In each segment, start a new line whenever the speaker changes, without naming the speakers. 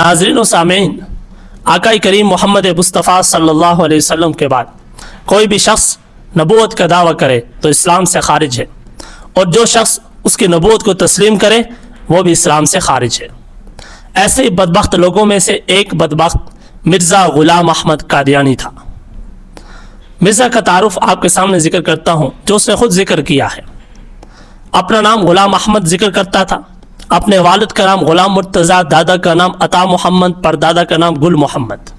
नाज़रीन व सामीन, आका करीम मोहम्मद मुस्तफ़ा सल्लल्लाहु अलैहि वसल्लम के बाद कोई भी शख्स नबूवत का दावा करे तो इस्लाम से खारिज है, और जो शख्स उसकी नबूवत को तस्लीम करे वो भी इस्लाम से खारिज है। ऐसे ही बदबख्त लोगों में से एक बदबख्त मिर्ज़ा ग़ुलाम अहमद कादियानी था। मिर्ज़ा का तारुफ आपके सामने जिक्र करता हूँ जो उसने खुद जिक्र किया है। अपना नाम ग़ुलाम अहमद जिक्र करता था, अपने वालिद का नाम ग़ुलाम मुर्तज़ा, दादा का नाम अता मोहम्मद, परदादा का नाम गुल मोहम्मद,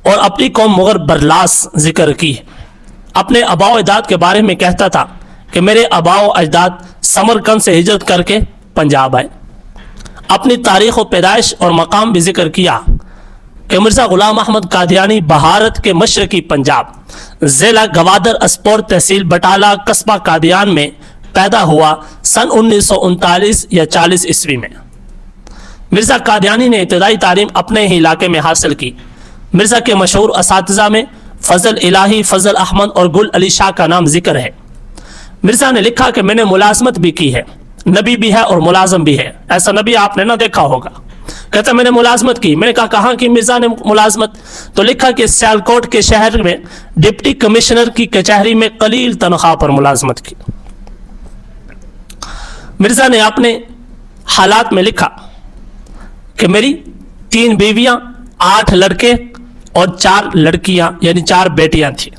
और अपनी कौम मुग़र बरलास जिक्र की है। अपने आबाओ अजदाद के बारे में कहता था कि मेरे आबाओ अजदाद समरकंद से हिजरत करके पंजाब आए। अपनी तारीख़ व पैदाइश और मकाम भी जिक्र किया कि मिर्ज़ा ग़ुलाम अहमद कादियानी भारत के मशरक़ी पंजाब ज़िला गवादर अस्पोर तहसील बटाला कस्बा कादियान में पैदा हुआ सन 1939 या 40 ईस्वी में। मिर्ज़ा कादियानी ने इब्तदाई तालीम अपने ही इलाके में हासिल की। मिर्ज़ा के मशहूर असातिज़ा में फ़ज़ल इलाही, फ़ज़ल अहमद और गुल अली शाह का नाम जिक्र है। मिर्ज़ा ने लिखा कि मैंने मुलाजमत भी की है, नबी भी है और मुलाजम भी है। ऐसा नबी आपने ना देखा होगा। कहता मैंने मुलाजमत की। मैंने कहा कि मिर्ज़ा ने मुलाजमत, तो लिखा कि सियालकोट के शहर में डिप्टी कमिश्नर की कचहरी में कलील तनख्वाह पर मुलाजमत की। मिर्ज़ा ने अपने हालात में लिखा कि मेरी 3 बीवियां, 8 लड़के और 4 लड़कियां यानी 4 बेटियां थी।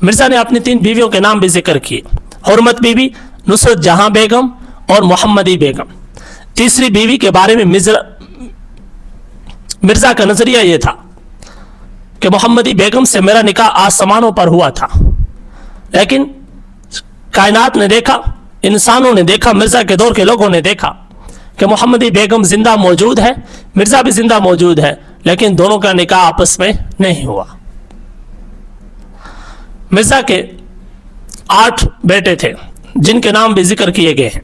मिर्ज़ा ने अपनी 3 बीवियों के नाम भी जिक्र किए, हुर्मत बीवी, नुसरत जहां बेगम और मोहम्मदी बेगम। तीसरी बीवी के बारे में मिर्ज़ा का नजरिया यह था कि मोहम्मदी बेगम से मेरा निकाह आसमानों पर हुआ था, लेकिन कायनात ने देखा, इंसानों ने देखा, मिर्ज़ा के दौर के लोगों ने देखा कि मोहम्मदी बेगम जिंदा मौजूद है, मिर्ज़ा भी जिंदा मौजूद है, लेकिन दोनों का निकाह आपस में नहीं हुआ। मिर्ज़ा के 8 बेटे थे जिनके नाम भी जिक्र किए गए हैं।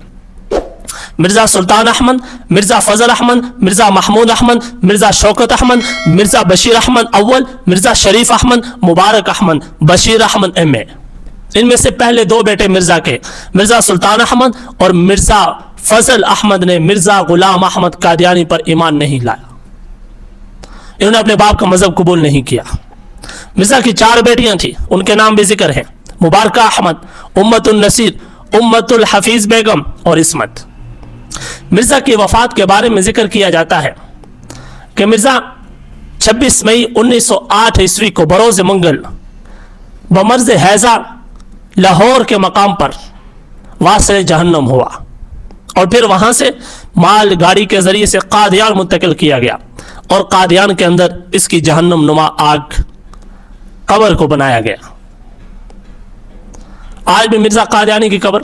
मिर्ज़ा सुल्तान अहमद, मिर्ज़ा फजल अहमद, मिर्ज़ा महमूद अहमद, मिर्ज़ा शौकत अहमद, मिर्ज़ा बशीर अहमद अव्वल, मिर्ज़ा शरीफ अहमद, मुबारक अहमद, बशीर अहमद एम.ए। इनमें से पहले 2 बेटे मिर्ज़ा के, मिर्ज़ा सुल्तान अहमद और मिर्ज़ा फजल अहमद ने मिर्ज़ा ग़ुलाम अहमद कादियानी पर ईमान नहीं लाया। इन्होंने अपने बाप का मजहब कबूल नहीं किया। मिर्ज़ा की 4 बेटियां थी, उनके नाम भी जिक्र हैं, मुबारका अहमद, उम्मतुल नसीर, उम्मतुल हफीज़ बेगम और इस्मत। मिर्ज़ा की वफ़ात के बारे में जिक्र किया जाता है कि मिर्ज़ा 26 मई 1908 ईस्वी को बरोज़ मंगल बमर्ज़ हैज़ा लाहौर के मकाम पर वासे जहन्नम हुआ, और फिर वहाँ से माल गाड़ी के ज़रिए से कादियान मुंतकिल किया गया, और कादियान के अंदर इसकी जहन्नम नुमा आग कब्र को बनाया गया। आज भी मिर्ज़ा कादियानी की कब्र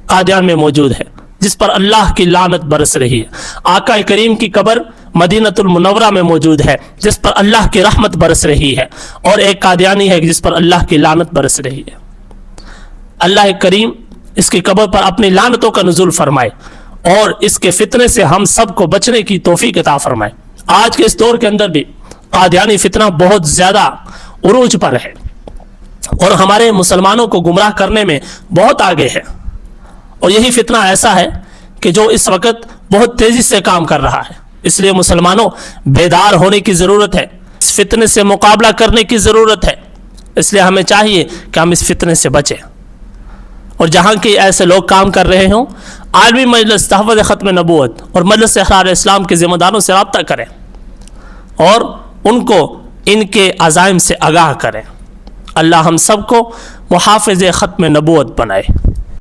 कादियान में मौजूद है, जिस पर अल्लाह की लानत बरस रही है। आका करीम की कब्र मदीनतुल मुनव्वरा में मौजूद है, जिस पर अल्लाह की रहमत बरस रही है, और एक कादियानी है जिस पर अल्लाह की लानत बरस रही है। अल्लाह करीम इसकी कब्र पर अपनी लानतों का नुज़ूल फरमाए और इसके फितने से हम सब को बचने की तौफीक अता फरमाए। आज के इस दौर के अंदर भी कादियानी फितना बहुत ज़्यादा उरूज पर है और हमारे मुसलमानों को गुमराह करने में बहुत आगे है, और यही फितना ऐसा है कि जो इस वक्त बहुत तेज़ी से काम कर रहा है। इसलिए मुसलमानों बेदार होने की ज़रूरत है, इस फितने से मुकाबला करने की ज़रूरत है। इसलिए हमें चाहिए कि हम इस फितने से बचें, और जहाँ के ऐसे लोग काम कर रहे हों, आलमी मजलिस तहफ़्फ़ुज़ ख़त्म नबूवत और मजलिस इहरार इस्लाम के ज़िम्मेदारों से रब्ता करें और उनको इनके अज़ाइम से आगाह करें। अल्लाह हम सब को मुहाफ़िज़ ख़त्म नबूवत बनाए।